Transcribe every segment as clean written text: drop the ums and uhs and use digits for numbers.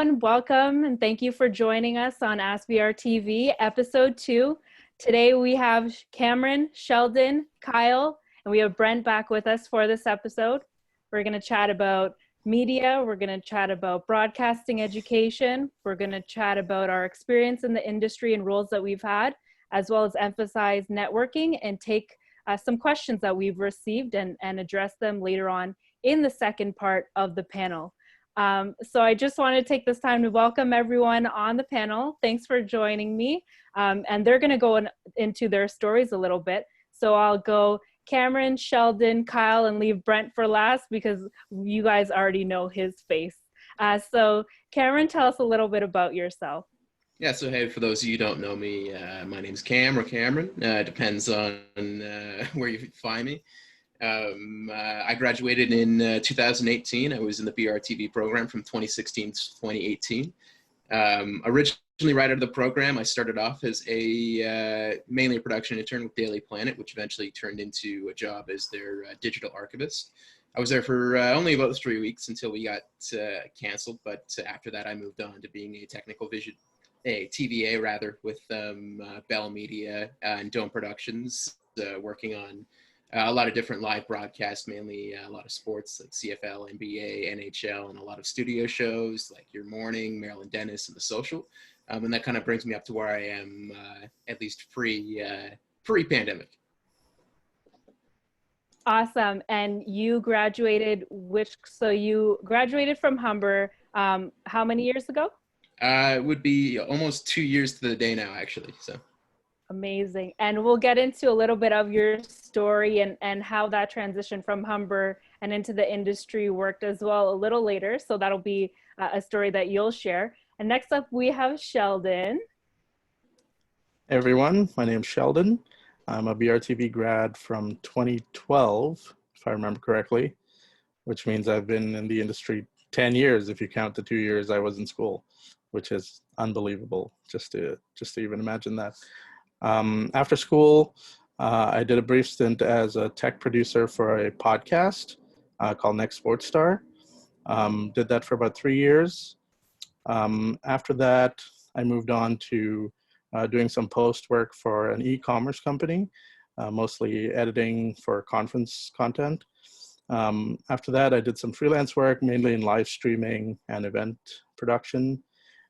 everyone. Welcome and thank you for joining us on Ask BRTV episode 2. Today we have Cameron, Sheldon, Kyle, and we have Brent back with us for this episode. We're going to chat about media. We're going to chat about broadcasting education. We're going to chat about our experience in the industry and roles that we've had, as well as emphasize networking and take some questions that we've received and address them later on in the second part of the panel. So I just want to take this time to welcome everyone on the panel. Thanks for joining me. And they're going to go into their stories a little bit. So I'll go Cameron, Sheldon, Kyle, and leave Brent for last because you guys already know his face. So Cameron, tell us a little bit about yourself. Yeah, so hey, for those of you who don't know me, my name's Cam or Cameron. Depends on where you find me. I graduated in 2018. I was in the BRTV program from 2016 to 2018. Originally right out of the program, I started off as mainly a production intern with Daily Planet, which eventually turned into a job as their digital archivist. I was there for only about 3 weeks until we got canceled, but after that I moved on to being a TVA rather, with Bell Media and Dome Productions, working on a lot of different live broadcasts, mainly a lot of sports like CFL, NBA, NHL, and a lot of studio shows like Your Morning, Marilyn Dennis, and The Social. And that kind of brings me up to where I am, at least pre-pandemic. Awesome. And you graduated, so you graduated from Humber how many years ago? It would be almost 2 years to the day now, actually. So. Amazing. And we'll get into a little bit of your story and how that transition from Humber and into the industry worked as well a little later. So that'll be a story that you'll share. And next up, we have Sheldon. Hey everyone, my name's Sheldon. I'm a BRTV grad from 2012, if I remember correctly, which means I've been in the industry 10 years if you count the 2 years I was in school, which is unbelievable just to even imagine that. After school, I did a brief stint as a tech producer for a podcast called Next Sports Star. Did that for about 3 years. After that, I moved on to doing some post work for an e-commerce company, mostly editing for conference content. After that, I did some freelance work, mainly in live streaming and event production.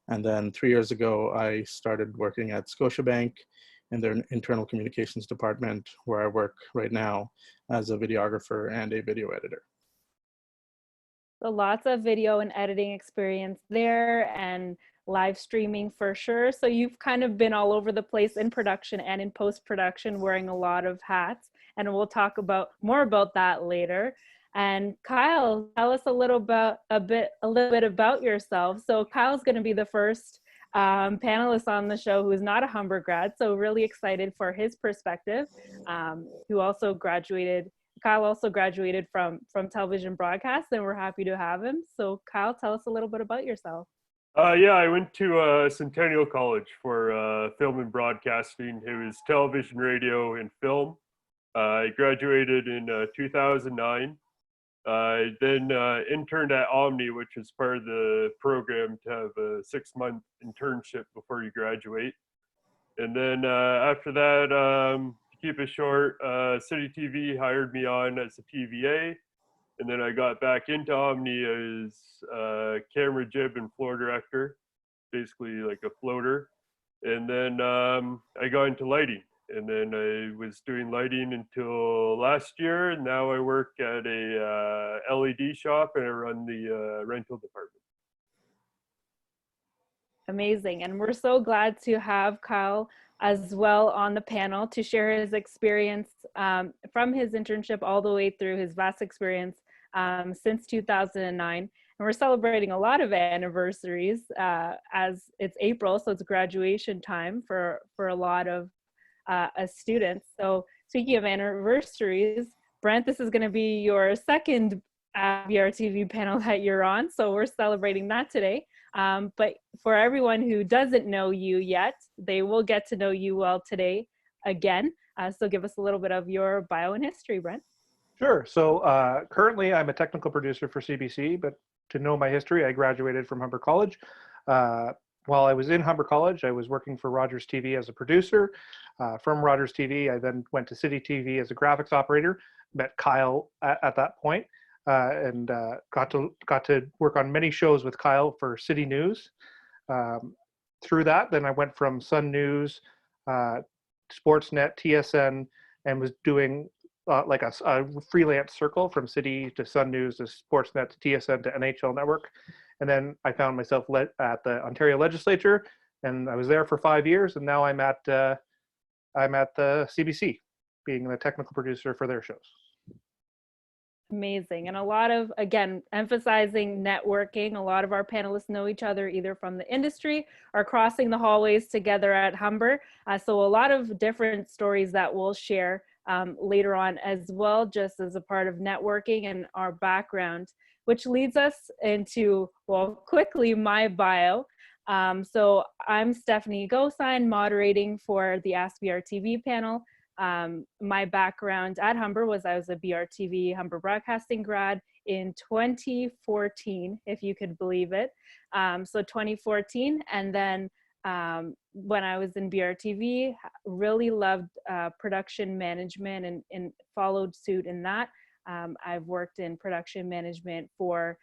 And then 3 years ago, I started working at Scotiabank in their internal communications department, where I work right now as a videographer and a video editor. So lots of video and editing experience there and live streaming for sure. So you've kind of been all over the place in production and in post-production, wearing a lot of hats. And we'll talk more about that later. And Kyle, tell us a little bit about yourself. So Kyle's going to be the first panelist on the show who is not a Humber grad, so really excited for his perspective. Kyle also graduated from television broadcast, and we're happy to have him. So Kyle, tell us a little bit about yourself. Yeah, I went to Centennial College for film and broadcasting. It was television, radio, and film. I graduated in 2009. I then interned at Omni, which is part of the program to have a 6-month internship before you graduate. And then after that, to keep it short, City TV hired me on as a TVA. And then I got back into Omni as camera jib and floor director, basically like a floater. And then I got into lighting. And then I was doing lighting until last year, and now I work at a LED shop and I run the rental department. Amazing. And we're so glad to have Kyle as well on the panel to share his experience from his internship all the way through his vast experience since 2009. And we're celebrating a lot of anniversaries as it's April, so it's graduation time for a lot of students. So speaking of anniversaries, Brent, this is going to be your second BRTV panel that you're on, so we're celebrating that today. But for everyone who doesn't know you yet, they will get to know you well today again. So give us a little bit of your bio and history, Brent. Sure. So currently I'm a technical producer for CBC, but to know my history, I graduated from Humber College. While I was in Humber College, I was working for Rogers TV as a producer. From Rogers TV, I then went to City TV as a graphics operator. Met Kyle at that point, and got to work on many shows with Kyle for City News. Through that, then I went from Sun News, Sportsnet, TSN, and was doing like a freelance circle from City to Sun News to Sportsnet to TSN to NHL Network. And then I found myself at the Ontario Legislature, and I was there for 5 years, and now I'm at the CBC, being the technical producer for their shows. Amazing. And a lot of, again, emphasizing networking. A lot of our panelists know each other either from the industry or crossing the hallways together at Humber. So a lot of different stories that we'll share later on as well, just as a part of networking and our background, which leads us into, well, quickly, my bio. So I'm Stephanie Gosine, moderating for the Ask BRTV panel. My background at Humber was I was a BRTV Humber Broadcasting grad in 2014, if you could believe it. So 2014, and then when I was in BRTV, really loved production management and followed suit in that. I've worked in production management for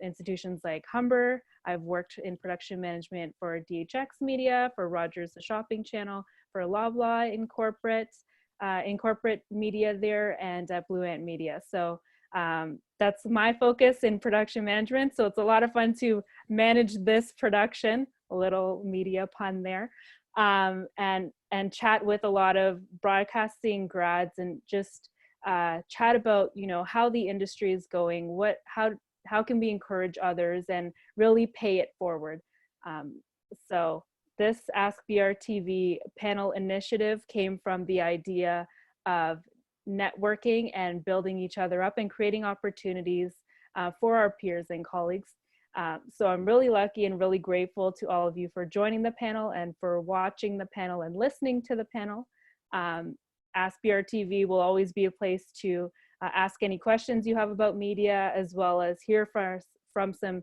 institutions like Humber. I've worked in production management for DHX Media, for Rogers the Shopping Channel, for Loblaw in corporate media there, and at Blue Ant Media. So that's my focus in production management. So it's a lot of fun to manage this production, a little media pun there, and chat with a lot of broadcasting grads and just chat about, you know, how the industry is going, how can we encourage others and really pay it forward. So this Ask BRTV panel initiative came from the idea of networking and building each other up and creating opportunities for our peers and colleagues. So I'm really lucky and really grateful to all of you for joining the panel and for watching the panel and listening to the panel. Ask BRTV will always be a place to ask any questions you have about media, as well as hear from some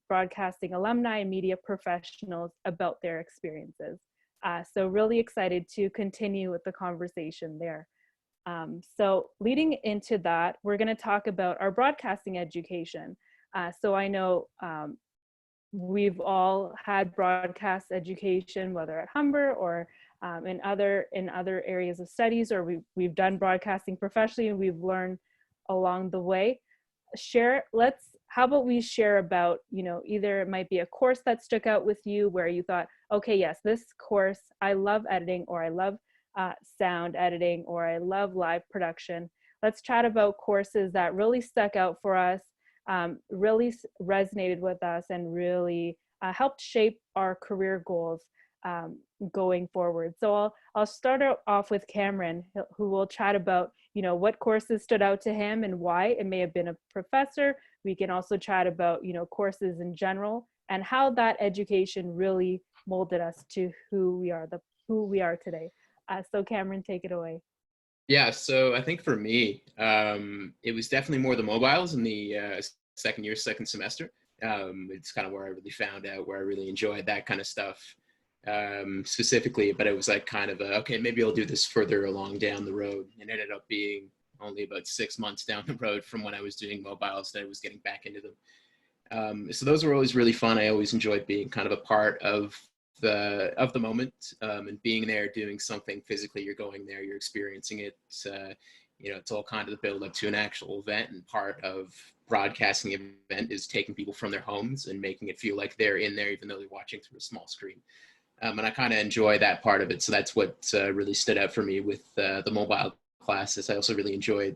broadcasting alumni and media professionals about their experiences. So really excited to continue with the conversation there. So leading into that, we're going to talk about our broadcasting education. So I know we've all had broadcast education, whether at Humber or in other areas of studies, or we've done broadcasting professionally and we've learned along the way. How about we share about, you know, either it might be a course that stuck out with you where you thought, okay, yes, this course, I love editing, or I love sound editing, or I love live production. Let's chat about courses that really stuck out for us, really resonated with us, and really helped shape our career goals going forward. So I'll start off with Cameron, who will chat about, you know, what courses stood out to him and why. It may have been a professor. We can also chat about, you know, courses in general and how that education really molded us to who we are today. So Cameron, take it away. Yeah, so I think for me, it was definitely more the mobiles in the second semester. It's kind of where I really found out where I really enjoyed that kind of stuff specifically, but it was like kind of okay, maybe I'll do this further along down the road, and it ended up being only about 6 months down the road from when I was doing mobiles that I was getting back into them. So those were always really fun. I always enjoyed being kind of a part of the moment and being there, doing something physically. You're going there, you're experiencing it. You know, it's all kind of the build up to an actual event, and part of broadcasting an event is taking people from their homes and making it feel like they're in there, even though they're watching through a small screen. And I kind of enjoy that part of it. So that's what really stood out for me with the mobile classes. I also really enjoyed,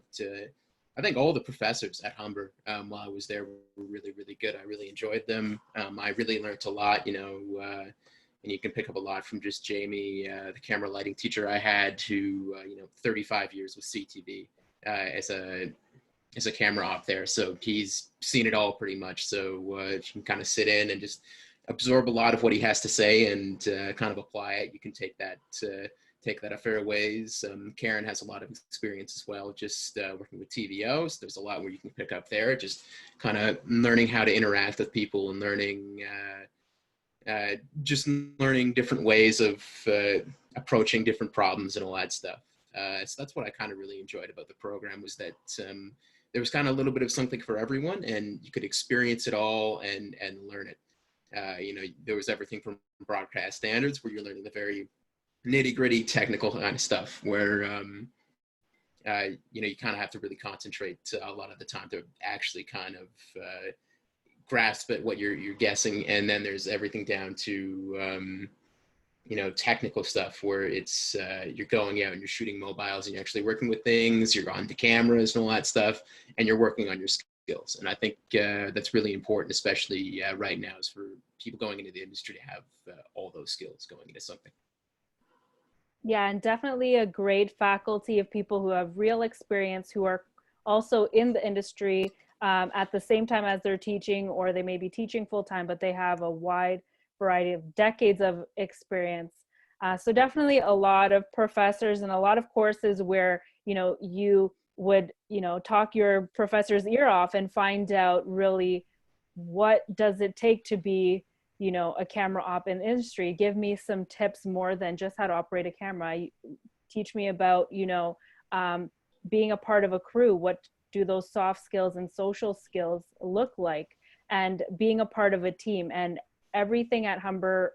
I think all the professors at Humber while I was there were really, really good. I really enjoyed them. I really learned a lot, you know, and you can pick up a lot from just Jamie, the camera lighting teacher I had, who, you know, 35 years with CTV as a camera op there. So he's seen it all pretty much. So you can kind of sit in and just absorb a lot of what he has to say and kind of apply it. You can take that to take that a fair ways. Karen has a lot of experience as well, just working with TVOs. There's a lot where you can pick up there, just kind of learning how to interact with people and learning, just learning different ways of approaching different problems and all that stuff. So that's what I kind of really enjoyed about the program, was that there was kind of a little bit of something for everyone, and you could experience it all and learn it. There was everything from broadcast standards, where you're learning the very nitty gritty technical kind of stuff, where you kind of have to really concentrate a lot of the time to actually kind of grasp at what you're guessing. And then there's everything down to technical stuff, where it's you're going out and you're shooting mobiles and you're actually working with things, you're on the cameras and all that stuff, and you're working on your skills. And I think that's really important, especially right now, is for people going into the industry to have all those skills going into something. Yeah, and definitely a great faculty of people who have real experience, who are also in the industry at the same time as they're teaching, or they may be teaching full time, but they have a wide variety of decades of experience. So definitely a lot of professors and a lot of courses where, you would, talk your professor's ear off and find out really what does it take to be, a camera op in the industry. Give me some tips more than just how to operate a camera. Teach me about, being a part of a crew. What do those soft skills and social skills look like? And being a part of a team. And everything at Humber,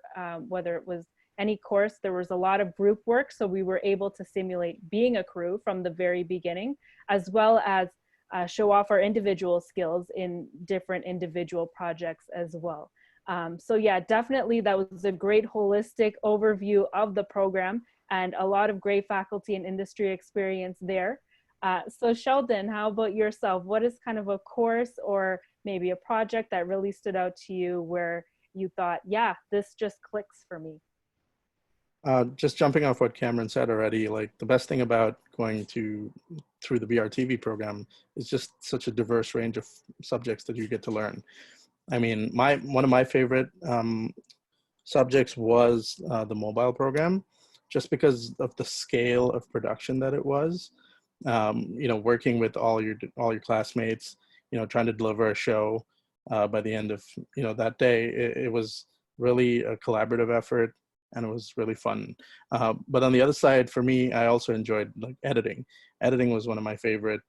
whether it was any course, there was a lot of group work. So we were able to simulate being a crew from the very beginning, as well as show off our individual skills in different individual projects as well. So yeah, definitely that was a great holistic overview of the program, and a lot of great faculty and industry experience there. So Sheldon, how about yourself? What is kind of a course or maybe a project that really stood out to you where you thought, yeah, this just clicks for me? Just jumping off what Cameron said already, like the best thing about going through the BRTV program is just such a diverse range of subjects that you get to learn. I mean, one of my favorite subjects was the mobile program, just because of the scale of production that it was. Working with all your classmates, trying to deliver a show by the end of that day. It was really a collaborative effort, and it was really fun. But on the other side, for me, I also enjoyed like editing. Editing was one of my favorite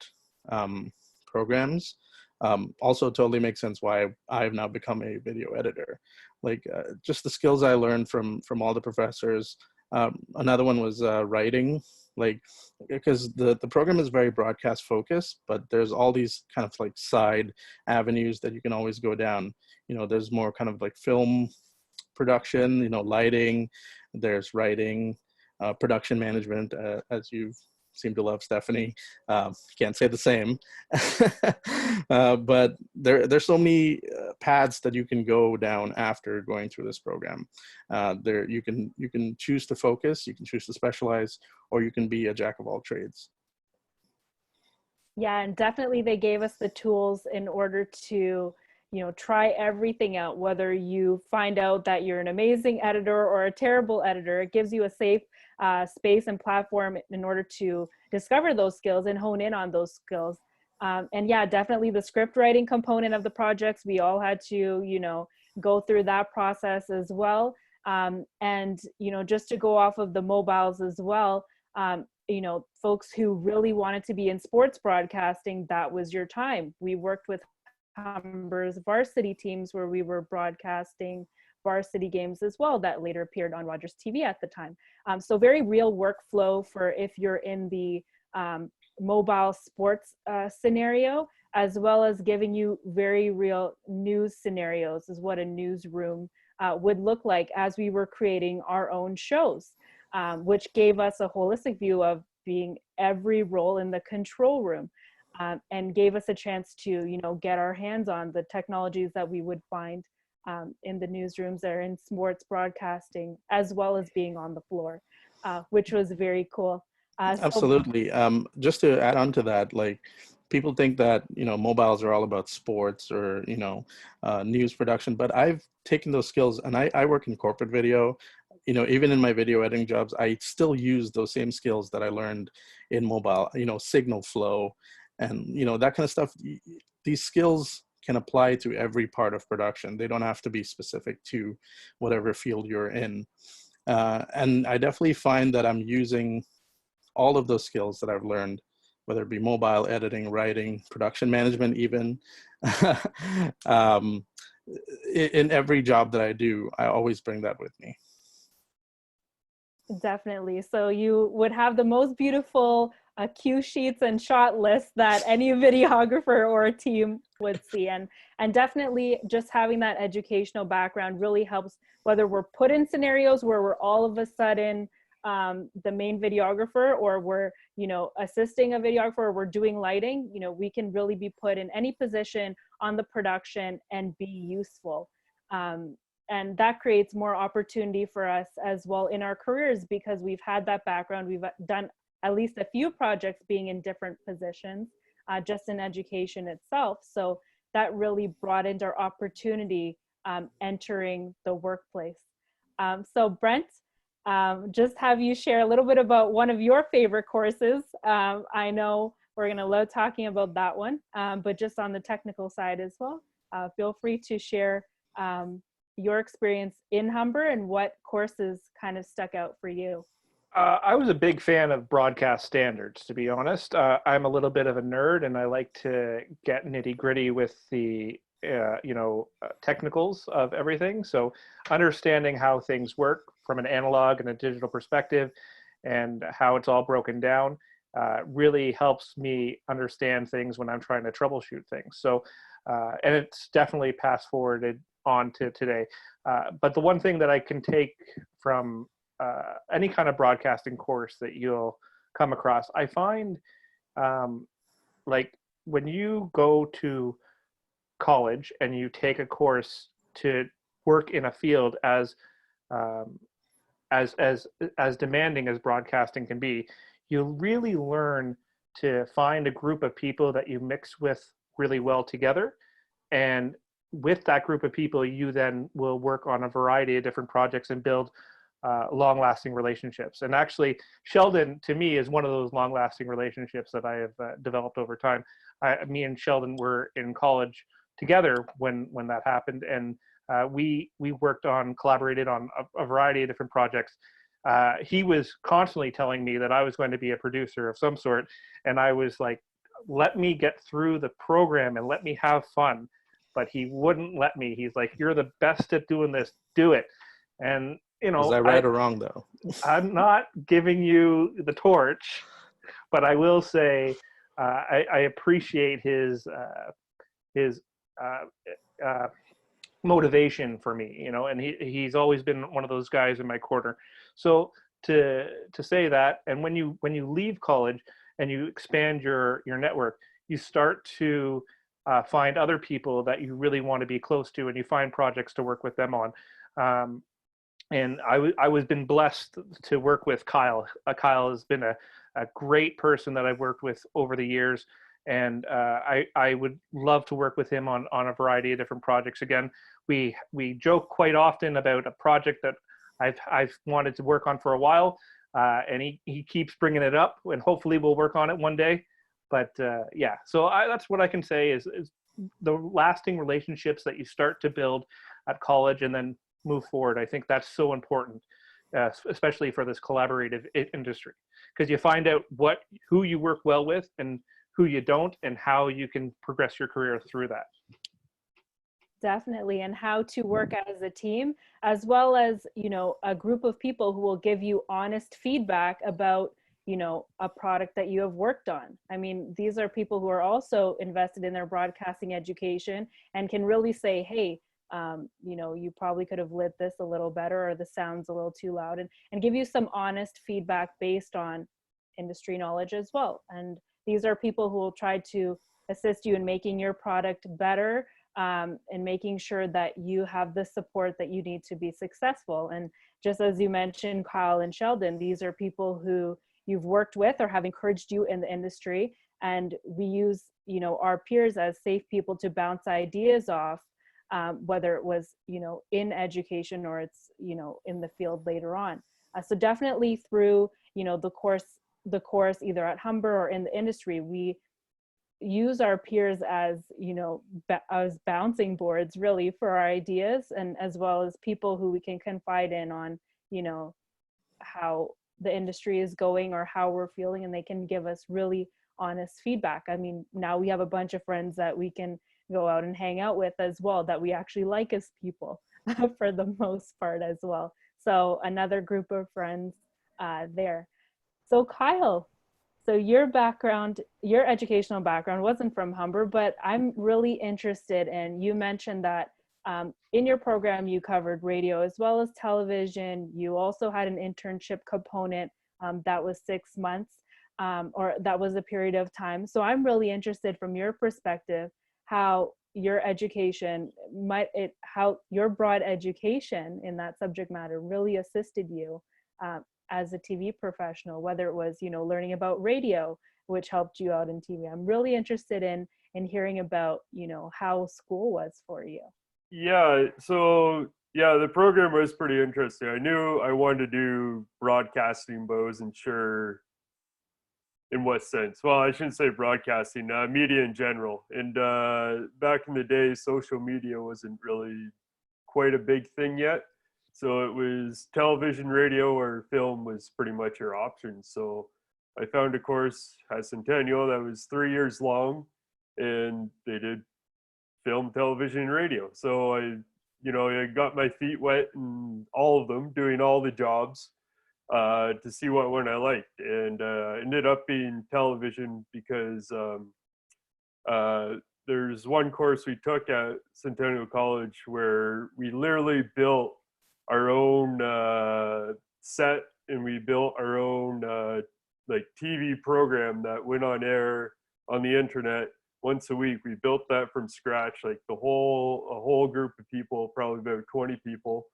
programs. Also totally makes sense why I've now become a video editor. Like just the skills I learned from all the professors. Another one was writing, like because the program is very broadcast focused, but there's all these kind of like side avenues that you can always go down. There's more kind of like film production, lighting, there's writing, production management, as you seem to love, Stephanie. Can't say the same. But there's so many paths that you can go down after going through this program. You can choose to focus, you can choose to specialize, or you can be a jack of all trades. Yeah, and definitely they gave us the tools in order to try everything out. Whether you find out that you're an amazing editor or a terrible editor, it gives you a safe space and platform in order to discover those skills and hone in on those skills. And yeah, definitely the script writing component of the projects, we all had to, go through that process as well. And, just to go off of the mobiles as well, folks who really wanted to be in sports broadcasting, that was your time. We worked with Humber's varsity teams where we were broadcasting varsity games as well that later appeared on Rogers TV at the time. So very real workflow for if you're in the mobile sports scenario, as well as giving you very real news scenarios is what a newsroom would look like as we were creating our own shows, which gave us a holistic view of being every role in the control room. And gave us a chance to, get our hands on the technologies that we would find in the newsrooms that are in sports broadcasting, as well as being on the floor, which was very cool. Absolutely. Just to add on to that, like people think that, mobiles are all about sports or, news production, but I've taken those skills and I work in corporate video. even in my video editing jobs, I still use those same skills that I learned in mobile, signal flow and, that kind of stuff. These skills can apply to every part of production. They don't have to be specific to whatever field you're in. And I definitely find that I'm using all of those skills that I've learned, whether it be mobile, editing, writing, production management, even, in every job that I do. I always bring that with me. Definitely. So you would have the most beautiful cue sheets and shot lists that any videographer or a team would see. And definitely just having that educational background really helps, whether we're put in scenarios where we're all of a sudden the main videographer, or we're, assisting a videographer, or we're doing lighting, we can really be put in any position on the production and be useful. And that creates more opportunity for us as well in our careers, because we've had that background. We've done at least a few projects being in different positions, just in education itself. So that really broadened our opportunity entering the workplace. So Brent, just have you share a little bit about one of your favorite courses. I know we're going to love talking about that one, but just on the technical side as well. Feel free to share your experience in Humber and what courses kind of stuck out for you. I was a big fan of broadcast standards, to be honest. I'm a little bit of a nerd, and I like to get nitty gritty with the technicals of everything. So understanding how things work from an analog and a digital perspective, and how it's all broken down, really helps me understand things when I'm trying to troubleshoot things. So, and it's definitely fast forwarded on to today. But the one thing that I can take from any kind of broadcasting course that you'll come across, I find like when you go to college and you take a course to work in a field as demanding as broadcasting can be, you really learn to find a group of people that you mix with really well together. And with that group of people, you then will work on a variety of different projects and build long-lasting relationships. And actually, Sheldon, to me, is one of those long-lasting relationships that I have developed over time. Me and Sheldon were in college together when that happened, and we collaborated on a variety of different projects. He was constantly telling me that I was going to be a producer of some sort, and I was like, let me get through the program and let me have fun. But he wouldn't let me. He's like, you're the best at doing this, do it. And Was I right or wrong, though? I'm not giving you the torch, but I will say I appreciate his motivation for me, and he's always been one of those guys in my corner. So to say that, and when you leave college and you expand your network, you start to find other people that you really want to be close to, and you find projects to work with them on. And I was been blessed to work with Kyle. Kyle has been a great person that I've worked with over the years, and I would love to work with him on a variety of different projects. Again, we joke quite often about a project that I've wanted to work on for a while, and he keeps bringing it up, and hopefully we'll work on it one day. But yeah, so that's what I can say is the lasting relationships that you start to build at college and then move forward. I think that's so important, especially for this collaborative industry, because you find out who you work well with and who you don't, and how you can progress your career through that. Definitely, and how to work as a team, as well as, a group of people who will give you honest feedback about, a product that you have worked on. I mean, these are people who are also invested in their broadcasting education and can really say, hey, you probably could have lit this a little better, or the sound's a little too loud, and give you some honest feedback based on industry knowledge as well. And these are people who will try to assist you in making your product better, and making sure that you have the support that you need to be successful. And just as you mentioned, Kyle and Sheldon, these are people who you've worked with or have encouraged you in the industry. And we use, our peers as safe people to bounce ideas off, whether it was, in education or it's, in the field later on. So definitely through, the course either at Humber or in the industry, we use our peers as, as bouncing boards really for our ideas, and as well as people who we can confide in on, how the industry is going or how we're feeling, and they can give us really honest feedback. I mean, now we have a bunch of friends that we can go out and hang out with as well, that we actually like as people for the most part as well. So another group of friends there. So Kyle, so your educational background wasn't from Humber, but I'm really interested in, you mentioned that in your program you covered radio as well as television. You also had an internship component that was 6 months, or that was a period of time. So I'm really interested from your perspective how your education how your broad education in that subject matter really assisted you as a TV professional, whether it was, learning about radio, which helped you out in TV. I'm really interested in hearing about, how school was for you. Yeah, so yeah, the program was pretty interesting. I knew I wanted to do broadcasting, but I wasn't sure in what sense. Well, I shouldn't say broadcasting, media in general. And back in the day, social media wasn't really quite a big thing yet. So it was television, radio, or film was pretty much your option. So I found a course at Centennial that was 3 years long, and they did film, television, and radio. So I got my feet wet in all of them, doing all the jobs to see what one I liked, and ended up being television because there's one course we took at Centennial College where we literally built our own set, and we built our own like TV program that went on air on the internet once a week. We built that from scratch, like a whole group of people, probably about 20 people.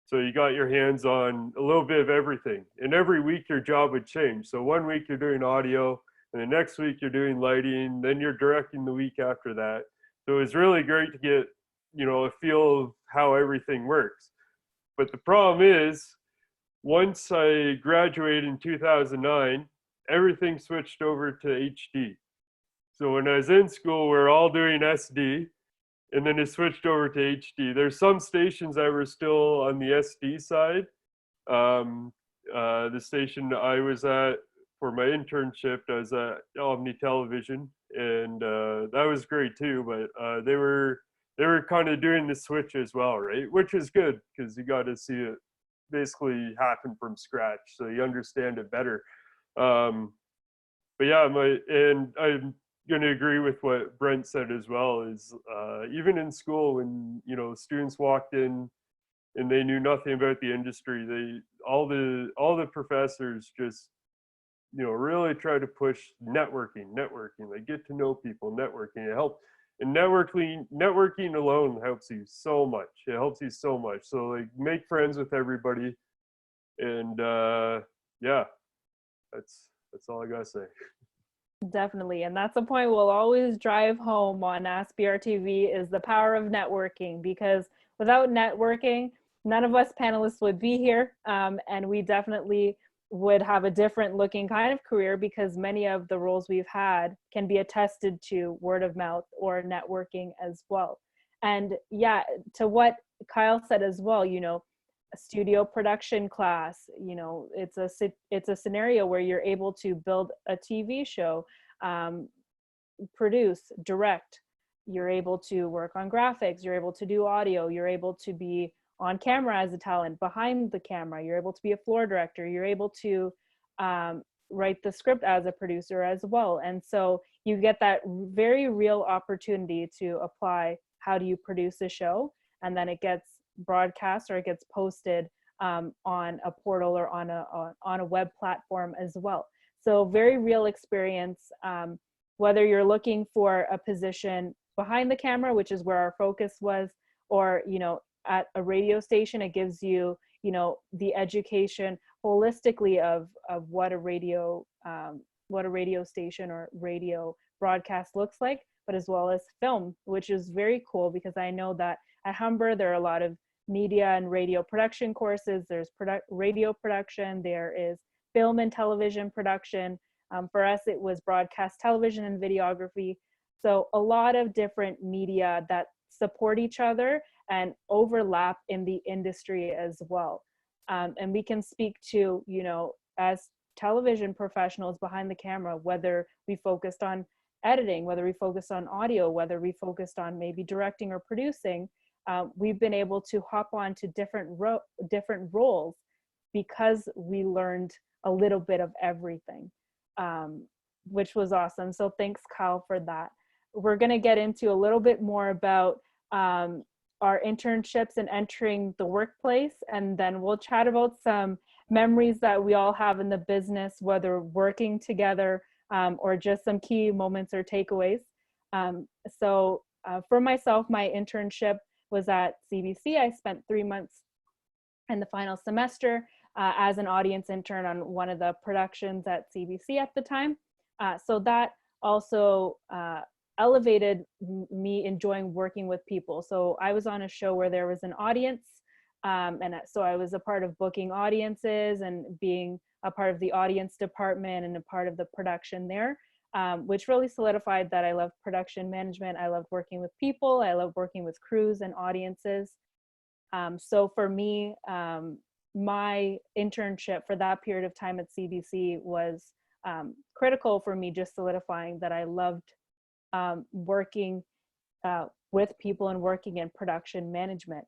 So you got your hands on a little bit of everything. And every week your job would change. So one week you're doing audio, and the next week you're doing lighting, then you're directing the week after that. So it was really great to get, a feel of how everything works. But the problem is, once I graduated in 2009, everything switched over to HD. So when I was in school, we were all doing SD, and then it switched over to HD. There's some stations that were still on the SD side. The station I was at for my internship, I was at Omni Television, and that was great too. But they were kind of doing the switch as well, right? Which is good because you got to see it basically happen from scratch, so you understand it better. But yeah, I'm going to agree with what Brent said as well. Is even in school, when students walked in and they knew nothing about the industry, all the professors just really try to push networking, like get to know people, networking. It helped. And networking alone helps you so much. It helps you so much. So like make friends with everybody, and yeah, that's all I gotta say. Definitely. And that's a point we'll always drive home on Ask BRTV, is the power of networking, because without networking, none of us panelists would be here. And we definitely would have a different looking kind of career, because many of the roles we've had can be attested to word of mouth or networking as well. And yeah, to what Kyle said as well, a studio production class, it's a scenario where you're able to build a TV show, produce, direct. You're able to work on graphics, you're able to do audio, you're able to be on camera as a talent, behind the camera, you're able to be a floor director, you're able to write the script as a producer as well. And so you get that very real opportunity to apply, how do you produce a show, and then it gets broadcast or it gets posted on a portal or on a web platform as well. So very real experience, whether you're looking for a position behind the camera, which is where our focus was, or at a radio station. It gives you the education holistically of what a radio station or radio broadcast looks like, but as well as film, which is very cool, because I know that at Humber. There are a lot of media and radio production courses. There's radio production, there is film and television production. For us, it was broadcast television and videography. So a lot of different media that support each other and overlap in the industry as well. And we can speak to, you know, as television professionals behind the camera, whether we focused on editing, whether we focused on audio, whether we focused on maybe directing or producing, we've been able to hop on to different roles because we learned a little bit of everything, which was awesome. So thanks, Kyle, for that. We're going to get into a little bit more about our internships and entering the workplace, and then we'll chat about some memories that we all have in the business, whether working together or just some key moments or takeaways. So for myself, my internship was at CBC. I spent 3 months in the final semester as an audience intern on one of the productions at CBC at the time. So that also elevated me enjoying working with people. So I was on a show where there was an audience, and so I was a part of booking audiences and being a part of the audience department and a part of the production there, which really solidified that I loved production management. I loved working with people. I loved working with crews and audiences. So for me, my internship for that period of time at CBC was critical for me, just solidifying that I loved working with people and working in production management.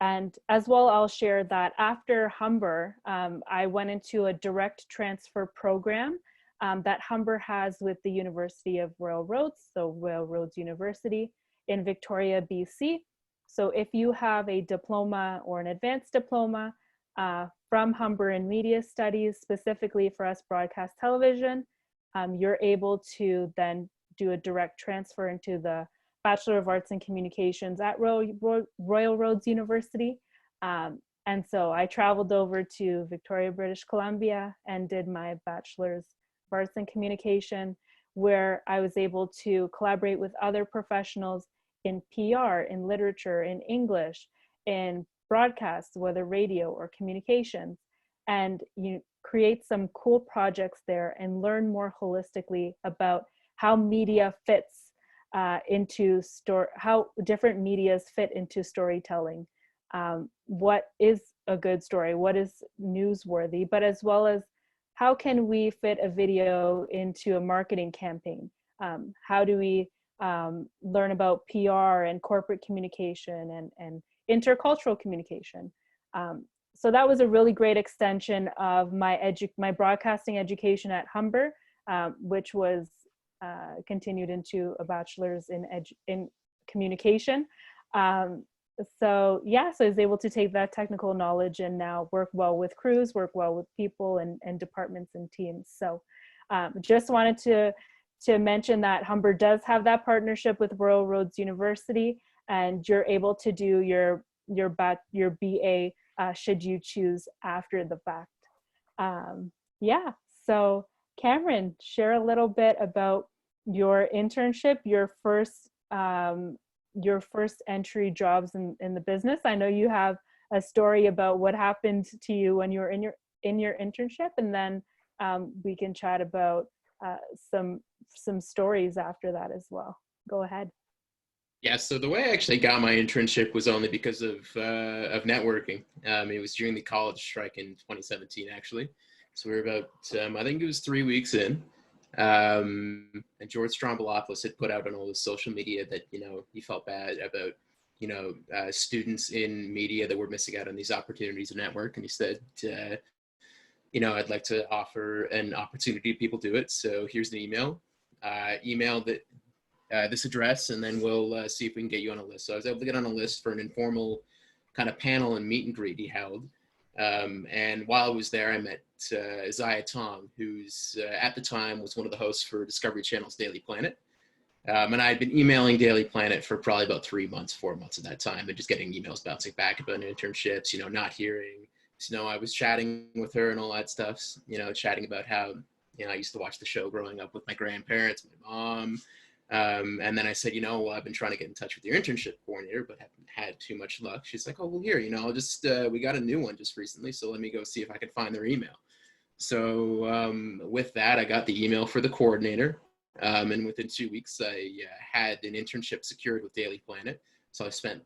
And as well, I'll share that after Humber, I went into a direct transfer program that Humber has with the University of Royal Roads, so Royal Roads University in Victoria, BC. So if you have a diploma or an advanced diploma from Humber in Media Studies, specifically for us broadcast television, you're able to then do a direct transfer into the Bachelor of Arts in Communications at Royal Roads University. And so I traveled over to Victoria, British Columbia and did my Bachelor's of Arts in Communication, where I was able to collaborate with other professionals in PR, in literature, in English, in broadcast, whether radio or communications, and you create some cool projects there and learn more holistically about how media fits into how different medias fit into storytelling. What is a good story? What is newsworthy? But as well as how can we fit a video into a marketing campaign? How do we learn about PR and corporate communication and intercultural communication? So that was a really great extension of my broadcasting education at Humber, which was continued into a bachelor's in communication. So yeah, so I was able to take that technical knowledge and now work well with crews, work well with people and departments and teams. So just wanted to mention that Humber does have that partnership with Royal Roads University, and you're able to do your BA should you choose after the fact. Yeah, so Cameron, share a little bit about your internship, your first entry jobs in the business. I know you have a story about what happened to you when you were in your internship, and then we can chat about some stories after that as well. Go ahead. Yeah, so the way I actually got my internship was only because of networking. It was during the college strike in 2017, actually. So we were about, I think it was 3 weeks in, and George Strombolopoulos had put out on all the social media that, he felt bad about, students in media that were missing out on these opportunities to network. And he said, I'd like to offer an opportunity to people do it. So here's the email. Email this address, and then we'll see if we can get you on a list. So I was able to get on a list for an informal kind of panel and meet and greet he held. And while I was there, I met Isaiah Tong, who's at the time was one of the hosts for Discovery Channel's Daily Planet. And I had been emailing Daily Planet for probably about 4 months at that time, and just getting emails bouncing back about internships, not hearing. So, I was chatting with her and all that stuff, chatting about how, I used to watch the show growing up with my grandparents, my mom, And then I said, well, I've been trying to get in touch with your internship coordinator, but haven't had too much luck. She's like, oh, well, here, I'll just, we got a new one just recently, so let me go see if I can find their email. So with that, I got the email for the coordinator. And within 2 weeks, I had an internship secured with Daily Planet. So I spent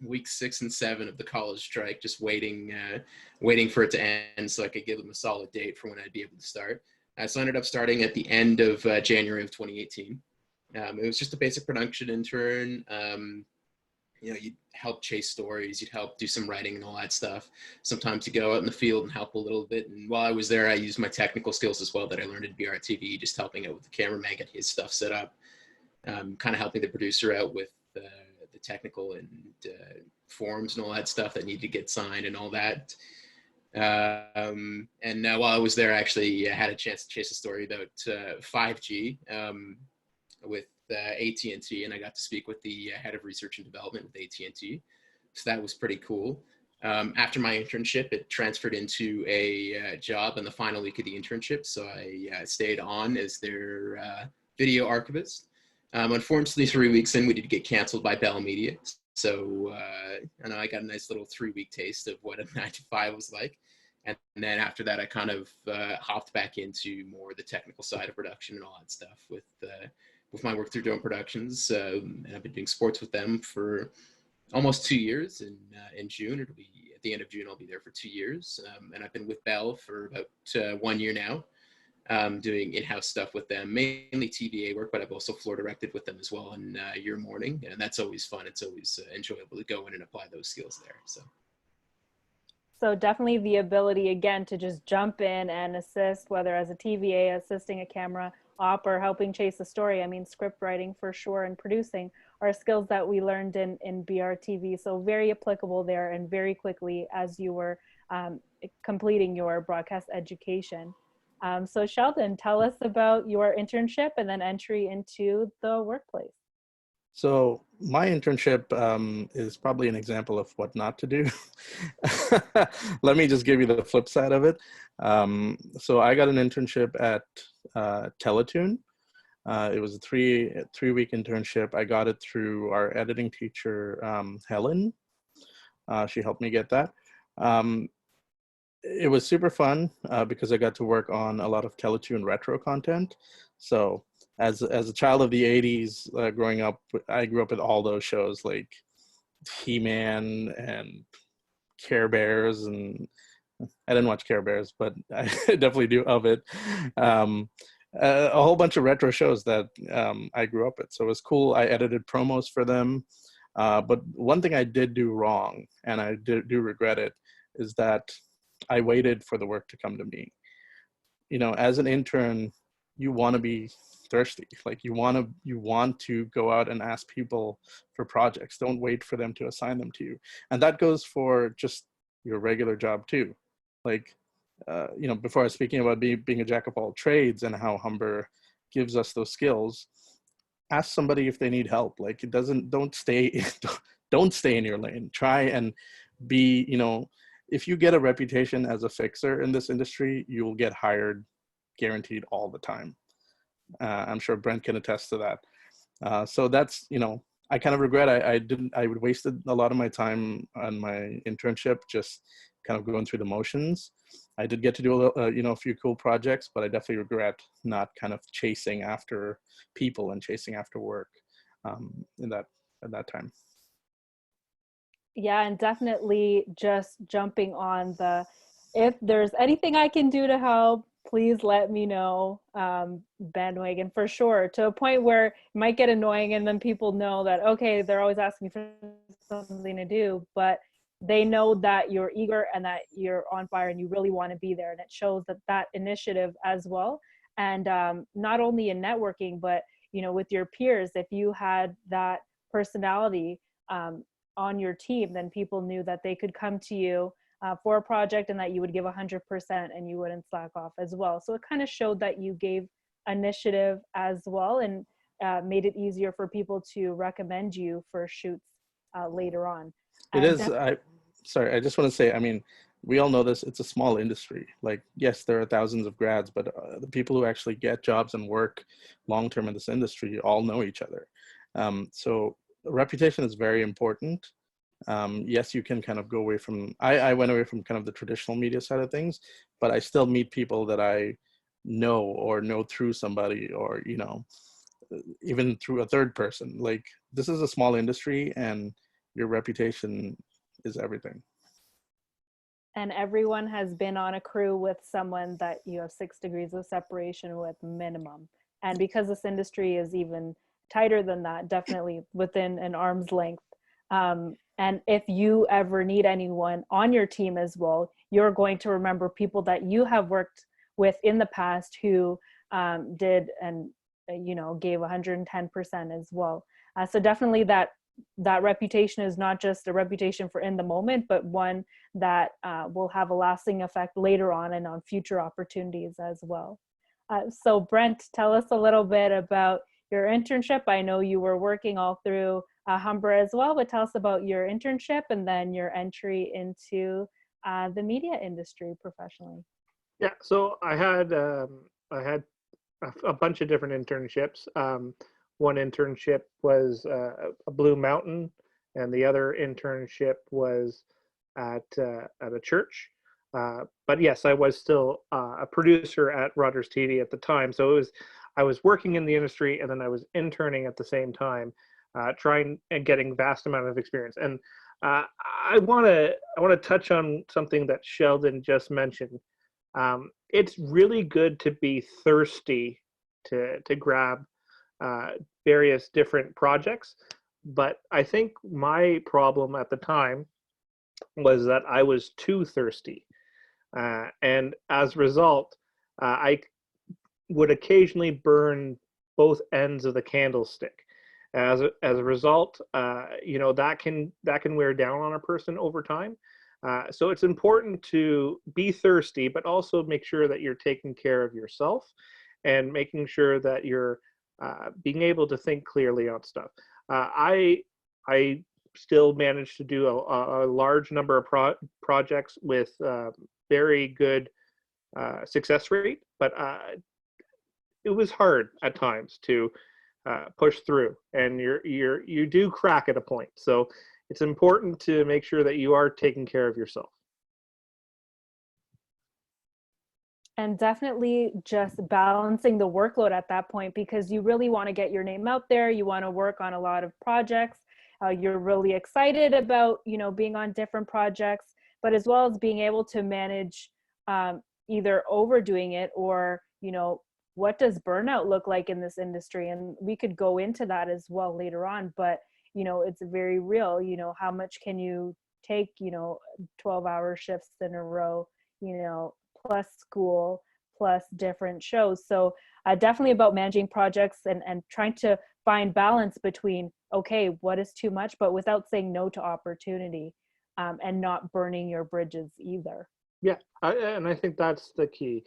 weeks 6 and 7 of the college strike just waiting for it to end so I could give them a solid date for when I'd be able to start. So I ended up starting at the end of January of 2018. It was just a basic production intern. You'd help chase stories, you'd help do some writing and all that stuff. Sometimes you go out in the field and help a little bit. And while I was there, I used my technical skills as well that I learned at BRTV, just helping out with the cameraman, get his stuff set up, kind of helping the producer out with the technical and forms and all that stuff that need to get signed and all that. And while I was there, I actually had a chance to chase a story about 5G with AT&T, and I got to speak with the head of research and development with AT&T. So that was pretty cool. After my internship, it transferred into a job in the final week of the internship. So I stayed on as their video archivist. Unfortunately, 3 weeks in, we did get canceled by Bell Media. So I got a nice little 3-week taste of what a 9 to 5 was like. And then after that, I kind of hopped back into more the technical side of production and all that stuff with my work through Dome Productions. And I've been doing sports with them for almost 2 years. In June, it'll be at the end of June, I'll be there for 2 years. And I've been with Bell for about 1 year now, doing in-house stuff with them, mainly TVA work, but I've also floor directed with them as well in Your Morning. And that's always fun. It's always enjoyable to go in and apply those skills there. So definitely the ability, again, to just jump in and assist, whether as a TVA, assisting a camera op, or helping chase a story. I mean, script writing for sure, and producing are skills that we learned in BRTV. So very applicable there, and very quickly as you were completing your broadcast education. So Sheldon, tell us about your internship and then entry into the workplace. So my internship is probably an example of what not to do. Let me just give you the flip side of it. So I got an internship at Teletoon. It was a three-week internship. I got it through our editing teacher, Helen. She helped me get that. It was super fun because I got to work on a lot of Teletoon retro content. So as a child of the 80s, growing up, I grew up with all those shows like He-Man and Care Bears, and I didn't watch Care Bears, but I definitely do of it. A whole bunch of retro shows that I grew up with. So it was cool. I edited promos for them. But one thing I did do wrong, and I do regret it, is that I waited for the work to come to me. As an intern, you want to be thirsty. Like you want to go out and ask people for projects. Don't wait for them to assign them to you. And that goes for just your regular job too. Like, before I was speaking about being a jack of all trades and how Humber gives us those skills, ask somebody if they need help. Like don't stay in your lane. Try and be, if you get a reputation as a fixer in this industry, you will get hired guaranteed all the time. I'm sure Brent can attest to that. So that's, I kind of regret I wasted a lot of my time on my internship just kind of going through the motions. I did get to do a few cool projects, but I definitely regret not kind of chasing after people and chasing after work at that time. Yeah, and definitely just jumping on if there's anything I can do to help, please let me know, bandwagon for sure, to a point where it might get annoying and then people know that, okay, they're always asking for something to do, but they know that you're eager and that you're on fire and you really want to be there. And it shows that initiative as well. And not only in networking, but, with your peers, if you had that personality on your team, then people knew that they could come to you for a project and that you would give 100% and you wouldn't slack off as well. So it kind of showed that you gave initiative as well, and made it easier for people to recommend you for shoots later on. It is. I just want to say, we all know this, it's a small industry. Like, yes, there are thousands of grads, but the people who actually get jobs and work long-term in this industry all know each other. So reputation is very important. Yes, you can kind of go away from, I went away from kind of the traditional media side of things, but I still meet people that I know or know through somebody, or, you know, even through a third person. Like, this is a small industry and your reputation is everything. And everyone has been on a crew with someone that you have 6 degrees of separation with minimum. And because this industry is even tighter than that, definitely within an arm's length. And if you ever need anyone on your team as well, you're going to remember people that you have worked with in the past who did and, you know, gave 110% as well. So definitely that reputation is not just a reputation for in the moment, but one that will have a lasting effect later on and on future opportunities as well. So Brent, tell us a little bit about your internship. I know you were working all through Humber as well, but tell us about your internship and then your entry into the media industry professionally. Yeah, so I had a bunch of different internships. One internship was a Blue Mountain, and the other internship was at a church. But yes, I was still a producer at Rogers TV at the time. So I was working in the industry, and then I was interning at the same time, trying and getting vast amount of experience. And I want to touch on something that Sheldon just mentioned. It's really good to be thirsty to grab various different projects, but I think my problem at the time was that I was too thirsty, and as a result, I would occasionally burn both ends of the candlestick. As a result, you know, that can wear down on a person over time. So it's important to be thirsty, but also make sure that you're taking care of yourself and making sure that you're being able to think clearly on stuff. I still managed to do a large number of projects with very good success rate, but it was hard at times to push through, and you do crack at a point. So it's important to make sure that you are taking care of yourself. And definitely just balancing the workload at that point, because you really want to get your name out there. You want to work on a lot of projects. You're really excited about, you know, being on different projects, but as well as being able to manage either overdoing it or, you know, what does burnout look like in this industry? And we could go into that as well later on, but, you know, it's very real. You know, how much can you take, you know, 12-hour shifts in a row, you know, plus school, plus different shows. So definitely about managing projects and trying to find balance between, okay, what is too much, but without saying no to opportunity, and not burning your bridges either. Yeah, and I think that's the key.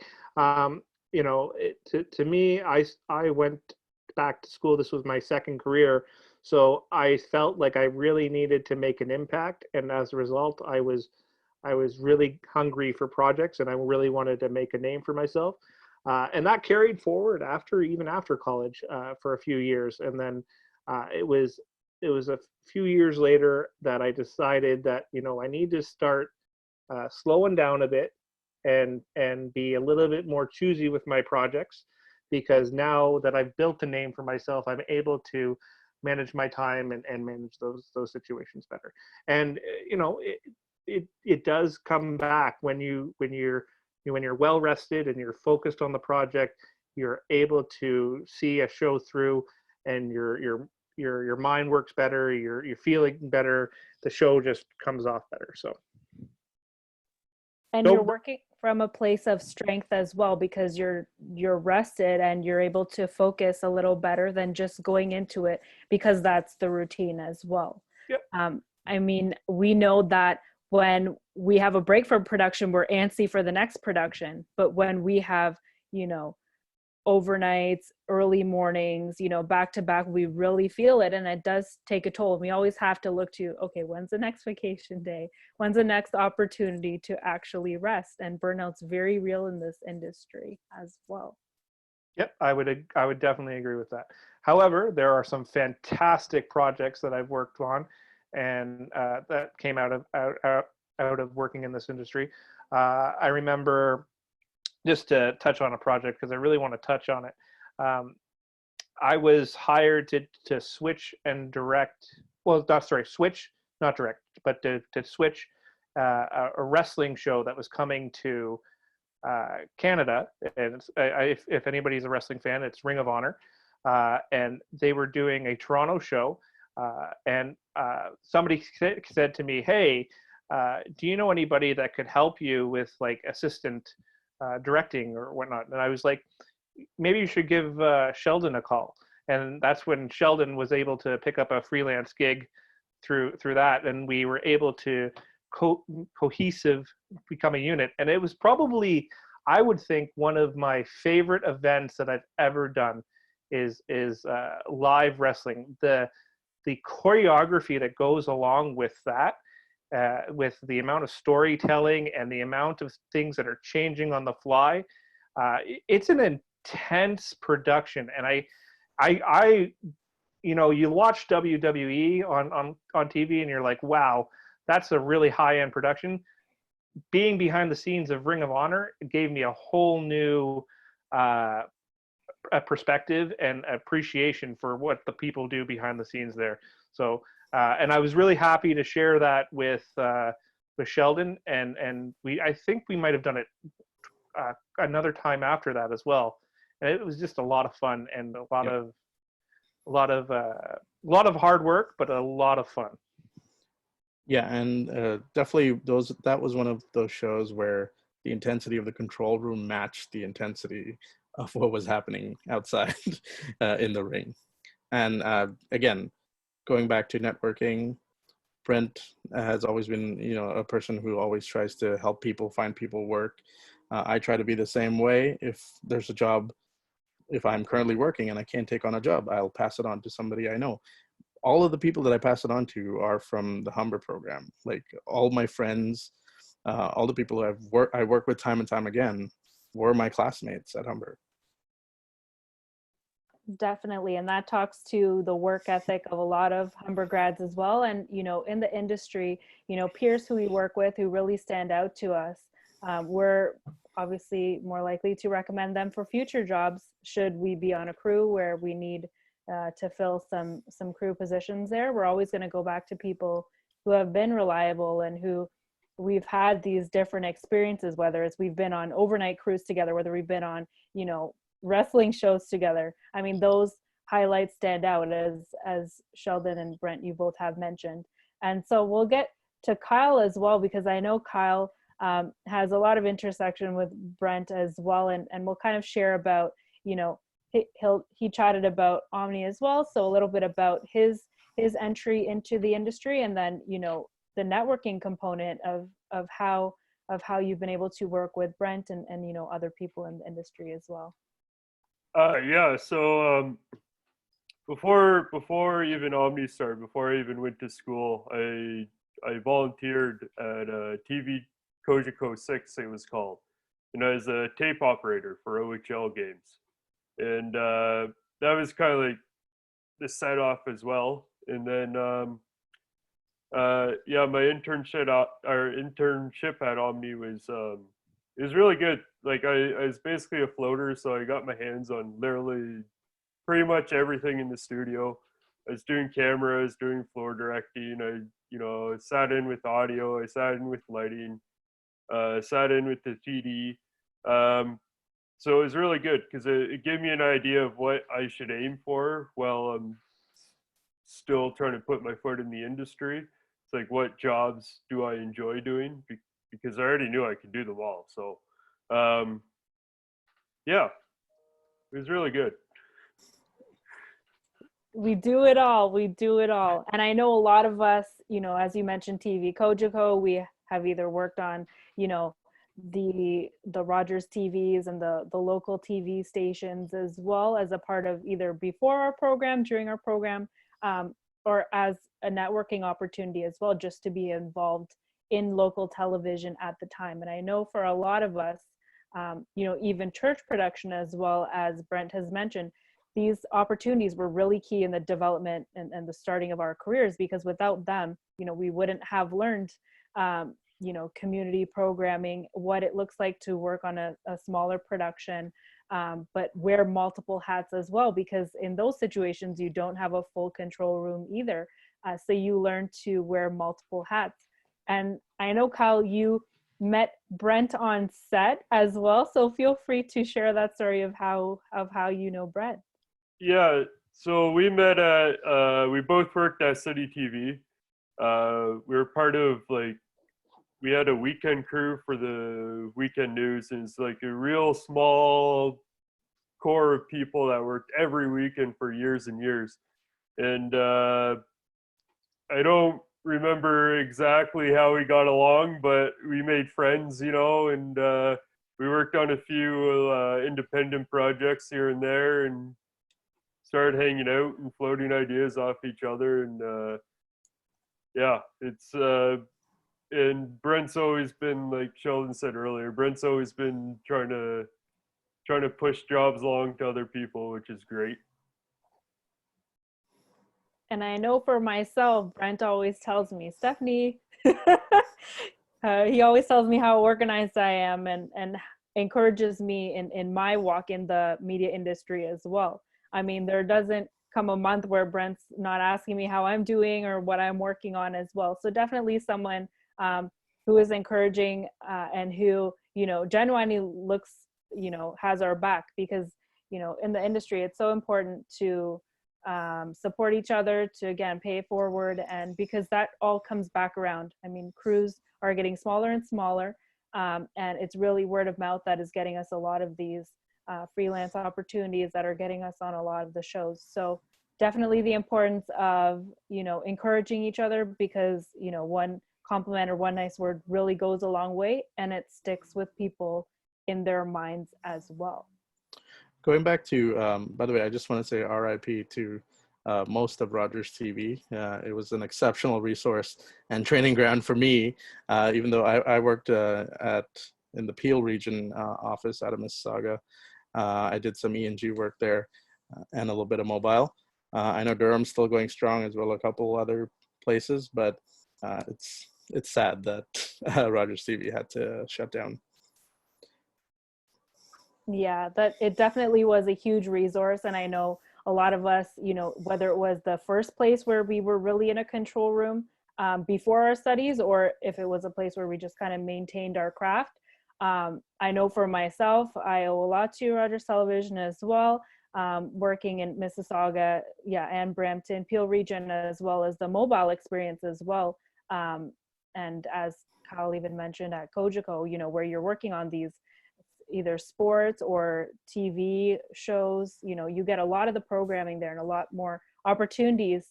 You know, to me, I went back to school. This was my second career, so I felt like I really needed to make an impact, and as a result, I was really hungry for projects, and I really wanted to make a name for myself, and that carried forward even after college for a few years, and then it was a few years later that I decided that, you know, I need to start slowing down a bit and be a little bit more choosy with my projects, because now that I've built a name for myself, I'm able to manage my time and manage those situations better. And you know, it does come back when you're well rested and you're focused on the project. You're able to see a show through, and your mind works better. You're feeling better. The show just comes off better. So. And you're working from a place of strength as well, because you're rested and you're able to focus a little better than just going into it, because that's the routine as well. Yep. I mean, we know that when we have a break from production, we're antsy for the next production. But when we have, you know, overnights, early mornings, back to back, we really feel it. And it does take a toll. We always have to look to, okay, when's the next vacation day? When's the next opportunity to actually rest? And burnout's very real in this industry as well. Yep, I would definitely agree with that. However, there are some fantastic projects that I've worked on, and that came out of working in this industry. I remember, just to touch on a project because I really want to touch on it. I was hired to switch and direct. Well, switch, not direct, but to switch a wrestling show that was coming to Canada. And if anybody's a wrestling fan, it's Ring of Honor, and they were doing a Toronto show. And somebody said to me, "Hey, do you know anybody that could help you with like assistant directing or whatnot?" And I was like, maybe you should give Sheldon a call. And that's when Sheldon was able to pick up a freelance gig through that, and we were able to cohesive become a unit. And it was probably, I would think, one of my favorite events that I've ever done is live wrestling. The choreography that goes along with that, with the amount of storytelling and the amount of things that are changing on the fly, it's an intense production. And I you watch WWE on TV and you're like, wow, that's a really high-end production. Being behind the scenes of Ring of Honor gave me a whole new perspective and appreciation for what the people do behind the scenes there. So, and I was really happy to share that with Sheldon, and I think we might have done it another time after that as well. And it was just a lot of fun and a lot of hard work, but a lot of fun. Yeah, and definitely that was one of those shows where the intensity of the control room matched the intensity of what was happening outside in the ring. And again, going back to networking, Brent has always been, a person who always tries to help people find people work. I try to be the same way. If there's a job, if I'm currently working and I can't take on a job, I'll pass it on to somebody I know. All of the people that I pass it on to are from the Humber program. Like all my friends, all the people I work with time and time again were my classmates at Humber. Definitely. And that talks to the work ethic of a lot of Humber grads as well. And, in the industry, peers who we work with who really stand out to us, we're obviously more likely to recommend them for future jobs should we be on a crew where we need to fill some crew positions there. We're always going to go back to people who have been reliable and who we've had these different experiences, whether it's we've been on overnight crews together, whether we've been on, wrestling shows together. I mean, those highlights stand out as Sheldon and Brent, you both have mentioned. And so we'll get to Kyle as well, because I know Kyle has a lot of intersection with Brent as well. And we'll kind of share about, he chatted about Omni as well. So a little bit about his entry into the industry, and then, the networking component of how you've been able to work with Brent and other people in the industry as well. Yeah, so before even Omni started, before I even went to school, I volunteered at TV Kojiko 6, it was called, as a tape operator for OHL games. And that was kind of like the set off as well. And then my internship at Omni was it was really good. Like I was basically a floater, so I got my hands on literally pretty much everything in the studio. I was doing cameras, doing floor directing. I sat in with audio, I sat in with lighting, sat in with the TD. So it was really good because it gave me an idea of what I should aim for while I'm still trying to put my foot in the industry. It's like, what jobs do I enjoy doing? Because I already knew I could do them all. So, yeah, it was really good. We do it all. And I know a lot of us, as you mentioned, TV Kojiko, we have either worked on, the Rogers TVs and the local TV stations, as well as a part of either before our program, during our program, or as a networking opportunity as well, just to be involved in local television at the time. And I know for a lot of us, even church production, as well as Brent has mentioned, these opportunities were really key in the development and the starting of our careers, because without them, we wouldn't have learned, community programming, what it looks like to work on a smaller production, but wear multiple hats as well, because in those situations, you don't have a full control room either. So you learn to wear multiple hats. And I know, Kyle, you met Brent on set as well. So feel free to share that story of how you know Brent. Yeah, so we met at, we both worked at City TV. We were part of, we had a weekend crew for the weekend news, and it's like a real small core of people that worked every weekend for years and years. And I don't remember exactly how we got along, but we made friends, and we worked on a few independent projects here and there, and started hanging out and floating ideas off each other. And it's and Brent's always been, like Sheldon said earlier, Brent's always been trying to push jobs along to other people, which is great. And I know for myself, Brent always tells me, Stephanie, he always tells me how organized I am, and encourages me in my walk in the media industry as well. I mean, there doesn't come a month where Brent's not asking me how I'm doing or what I'm working on as well. So definitely someone who is encouraging and who, genuinely looks, has our back, because, in the industry, it's so important to support each other, to, again, pay forward. And because that all comes back around. I mean, crews are getting smaller and smaller. And it's really word of mouth that is getting us a lot of these freelance opportunities that are getting us on a lot of the shows. So definitely the importance of, encouraging each other, because, one compliment or one nice word really goes a long way, and it sticks with people in their minds as well. Going back to, by the way, I just want to say RIP to most of Rogers TV. It was an exceptional resource and training ground for me, even though I worked in the Peel region office out of Mississauga. I did some E&G work there and a little bit of mobile. I know Durham's still going strong, as well as a couple other places, but it's sad that Rogers TV had to shut down. Yeah, that it definitely was a huge resource. And I know a lot of us, whether it was the first place where we were really in a control room before our studies, or if it was a place where we just kind of maintained our craft. I know for myself, I owe a lot to Rogers Television as well, working in Mississauga, and Brampton, Peel region, as well as the mobile experience as well. And as Kyle even mentioned at Cogeco, where you're working on these either sports or TV shows, you get a lot of the programming there and a lot more opportunities,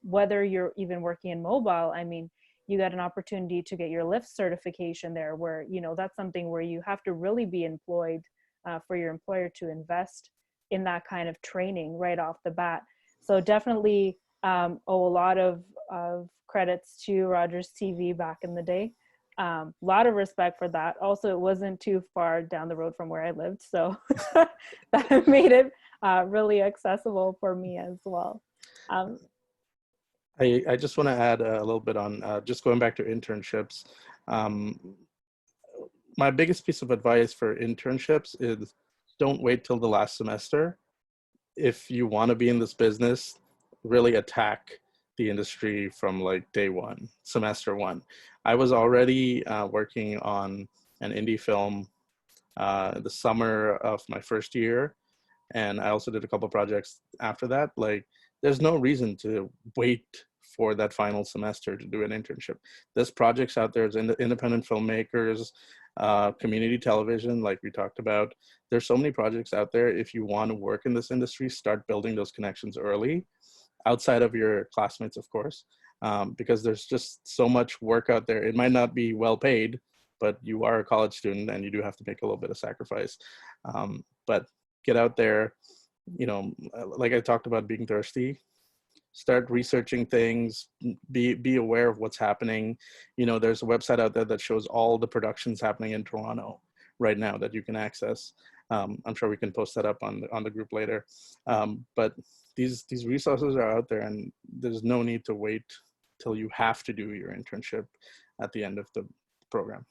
whether you're even working in mobile. I mean, you got an opportunity to get your lift certification there, where, that's something where you have to really be employed for your employer to invest in that kind of training right off the bat. So definitely owe a lot of credits to Rogers TV back in the day. A lot of respect for that. Also, it wasn't too far down the road from where I lived, so that made it really accessible for me as well. I just want to add a little bit on just going back to internships. My biggest piece of advice for internships is don't wait till the last semester. If you want to be in this business, really attack the industry from day one, semester one. I was already working on an indie film the summer of my first year, and I also did a couple projects after that. There's no reason to wait for that final semester to do an internship. There's projects out there, independent filmmakers, community television, like we talked about. There's so many projects out there. If you want to work in this industry, start building those connections early, outside of your classmates, of course, because there's just so much work out there. It might not be well paid, but you are a college student and you do have to make a little bit of sacrifice. But get out there, like I talked about being thirsty, start researching things, be aware of what's happening. There's a website out there that shows all the productions happening in Toronto right now that you can access. I'm sure we can post that up on the group later. But these resources are out there, and there's no need to wait till you have to do your internship at the end of the program.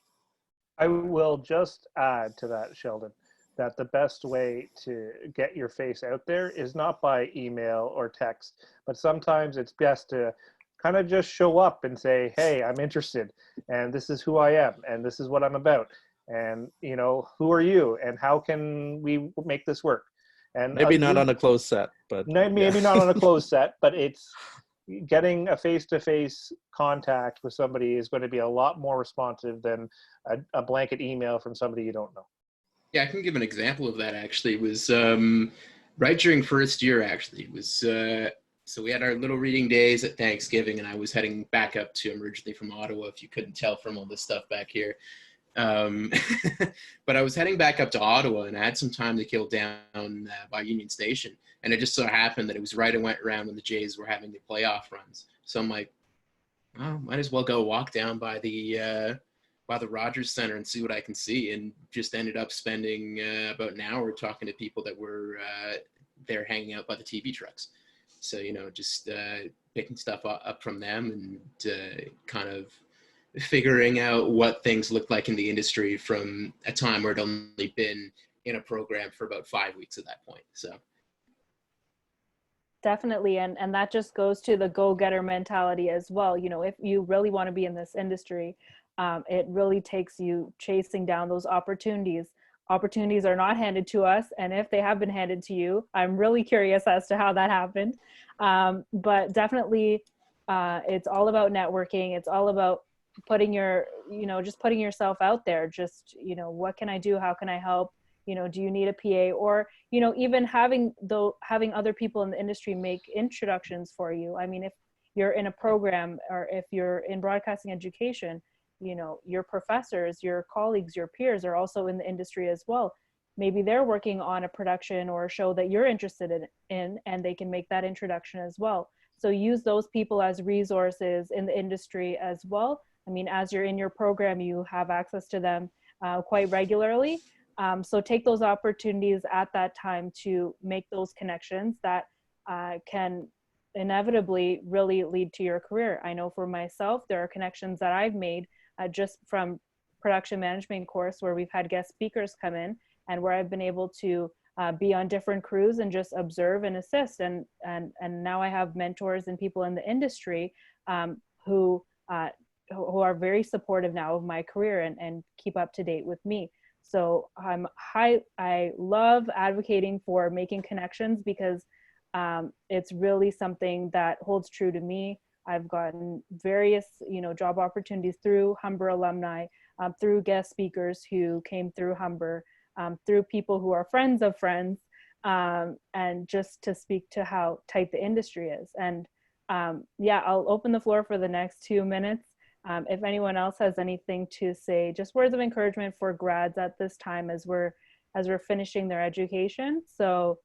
I will just add to that, Sheldon, that the best way to get your face out there is not by email or text, but sometimes it's best to kind of just show up and say, hey, I'm interested, and this is who I am, and this is what I'm about, and who are you, and how can we make this work? And maybe not on a closed set, but maybe not on a closed set, but it's getting a face-to-face contact with somebody is going to be a lot more responsive than a blanket email from somebody you don't know. Yeah, I can give an example of that. Actually, it was right during first year. Actually, it was so we had our little reading days at Thanksgiving, and I was heading back up to. I'm originally from Ottawa, if you couldn't tell from all this stuff back here. But I was heading back up to Ottawa, and I had some time to kill down by Union Station, and it just so happened that it was right around when the Jays were having the playoff runs. So I'm like, oh, might as well go walk down by the Rogers Center and see what I can see, and just ended up spending about an hour talking to people that were there hanging out by the TV trucks. So, just picking stuff up from them and kind of figuring out what things looked like in the industry from a time where I'd only been in a program for about 5 weeks at that point. So definitely, and that just goes to the go-getter mentality as well. If you really want to be in this industry, it really takes you chasing down those opportunities. Opportunities are not handed to us, and if they have been handed to you, I'm really curious as to how that happened. But definitely, it's all about networking. It's all about putting putting yourself out there. Just, what can I do? How can I help? Do you need a PA? Or, even having other people in the industry make introductions for you. I mean, if you're in a program or if you're in broadcasting education, your professors, your colleagues, your peers are also in the industry as well. Maybe they're working on a production or a show that you're interested in, and they can make that introduction as well. So use those people as resources in the industry as well. I mean, as you're in your program, you have access to them quite regularly. So take those opportunities at that time to make those connections that can inevitably really lead to your career. I know for myself, there are connections that I've made just from production management course where we've had guest speakers come in and where I've been able to be on different crews and just observe and assist. And now I have mentors and people in the industry who are very supportive now of my career and keep up to date with me. So I love advocating for making connections because it's really something that holds true to me. I've gotten various, job opportunities through Humber alumni, through guest speakers who came through Humber, through people who are friends of friends, and just to speak to how tight the industry is. And I'll open the floor for the next 2 minutes. If anyone else has anything to say, just words of encouragement for grads at this time as we're finishing their education. So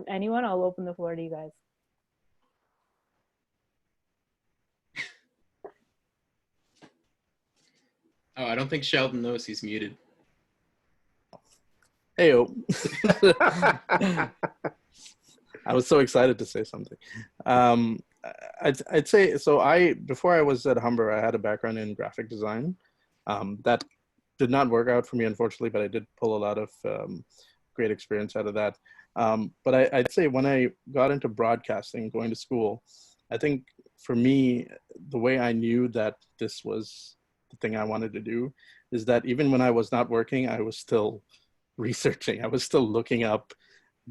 anyone, I'll open the floor to you guys. Oh, I don't think Sheldon knows he's muted. Heyo. I was so excited to say something. I'd say, so before I was at Humber, I had a background in graphic design. That did not work out for me, unfortunately, but I did pull a lot of great experience out of that. But I'd say when I got into broadcasting, going to school, I think for me, the way I knew that this was the thing I wanted to do is that even when I was not working, I was still researching. I was still looking up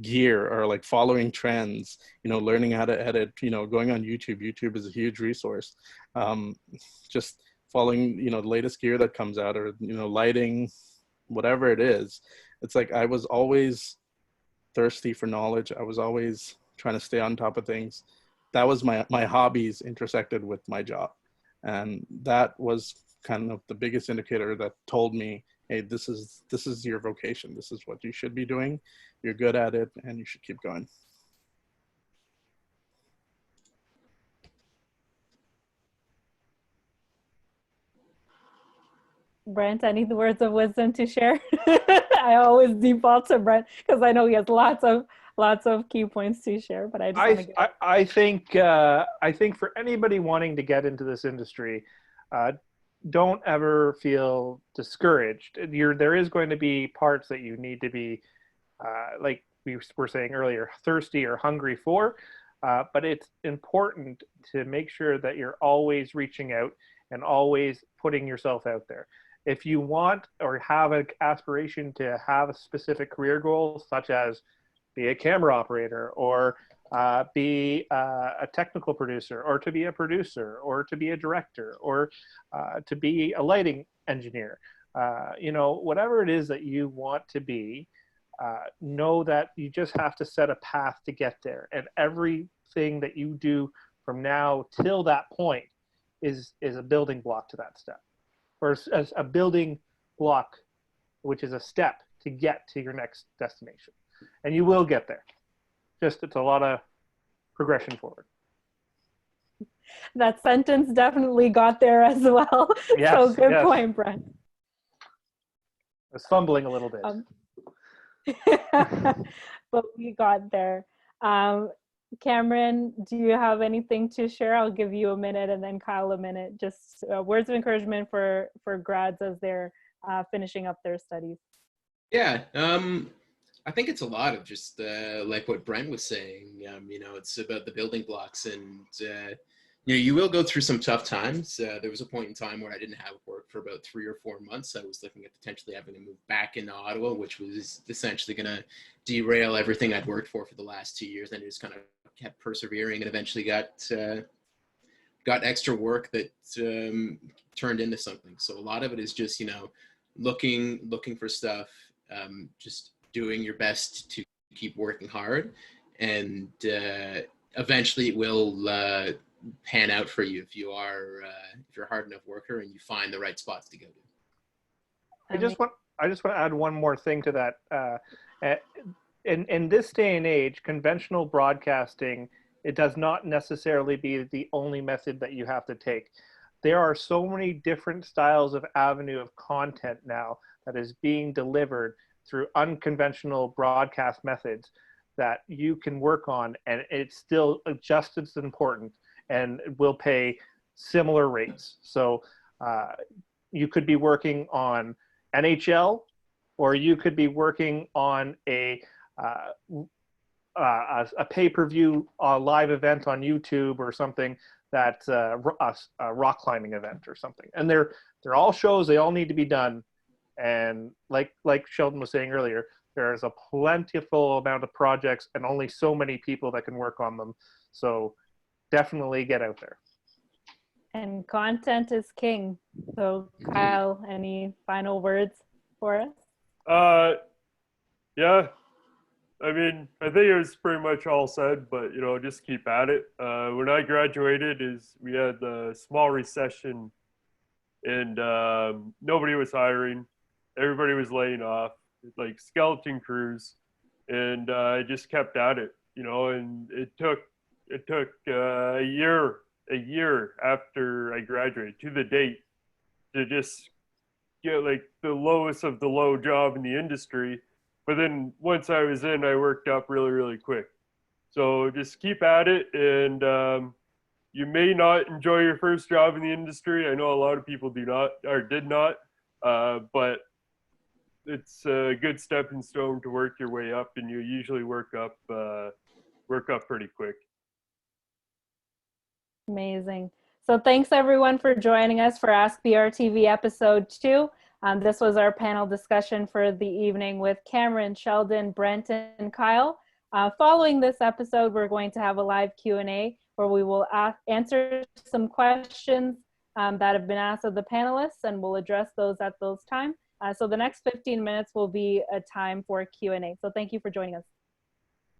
gear or like following trends, learning how to edit, going on YouTube. YouTube is a huge resource. Just following, the latest gear that comes out or, lighting, whatever it is. It's like I was always thirsty for knowledge. I was always trying to stay on top of things. That was my hobbies intersected with my job. And that was kind of the biggest indicator that told me, hey, this is your vocation. This is what you should be doing. You're good at it, and you should keep going. Brent, any words of wisdom to share? I always default to Brent because I know he has lots of key points to share. But I just want to get. I think for anybody wanting to get into this industry, don't ever feel discouraged. There is going to be parts that you need to be, like we were saying earlier, thirsty or hungry for. But it's important to make sure that you're always reaching out and always putting yourself out there. If you want or have an aspiration to have a specific career goal, such as be a camera operator or be a technical producer or to be a producer or to be a director or to be a lighting engineer, whatever it is that you want to be, know that you just have to set a path to get there. And everything that you do from now till that point is a building block to that step, or a building block, which is a step to get to your next destination. And you will get there. Just it's a lot of progression forward. That sentence definitely got there as well. Yes, so good yes. point, Brent. I was fumbling a little bit. But we got there. Cameron, do you have anything to share? I'll give you a minute and then Kyle a minute. Just words of encouragement for grads as they're finishing up their studies. Yeah, I think it's a lot of just like what Brent was saying. It's about the building blocks, and you will go through some tough times. There was a point in time where I didn't have work for about 3 or 4 months. I was looking at potentially having to move back into Ottawa, which was essentially going to derail everything I'd worked for the last 2 years. And I just kind of kept persevering, and eventually got extra work that turned into something. So a lot of it is just looking for stuff, just doing your best to keep working hard, and eventually it will pan out for you if you're a hard enough worker and you find the right spots to go to. I just want to add one more thing to that. In this day and age, conventional broadcasting, it does not necessarily be the only method that you have to take. There are so many different styles of avenue of content now that is being delivered through unconventional broadcast methods that you can work on, and it's still just as important and will pay similar rates. So you could be working on NHL, or you could be working on a pay-per-view live event on YouTube or something that's a rock climbing event or something. And they're all shows, they all need to be done. And like Sheldon was saying earlier, there's a plentiful amount of projects and only so many people that can work on them. So definitely get out there. And content is king. So Kyle, any final words for us? Yeah. I mean, I think it was pretty much all said, but just keep at it. When I graduated, we had a small recession, and nobody was hiring. Everybody was laying off, like skeleton crews, and I just kept at it, and it took a year after I graduated to the date to just get like the lowest of the low job in the industry. But then once I was in, I worked up really, really quick. So just keep at it, and you may not enjoy your first job in the industry. I know a lot of people do not or did not, but it's a good stepping stone to work your way up, and you usually work up pretty quick. Amazing. So thanks everyone for joining us for Ask BRTV episode 2. This was our panel discussion for the evening with Cameron, Sheldon, Brent, and Kyle. Following this episode, we're going to have a live Q&A where we will answer some questions that have been asked of the panelists, and we'll address those at those times. So the next 15 minutes will be a time for Q&A. So thank you for joining us.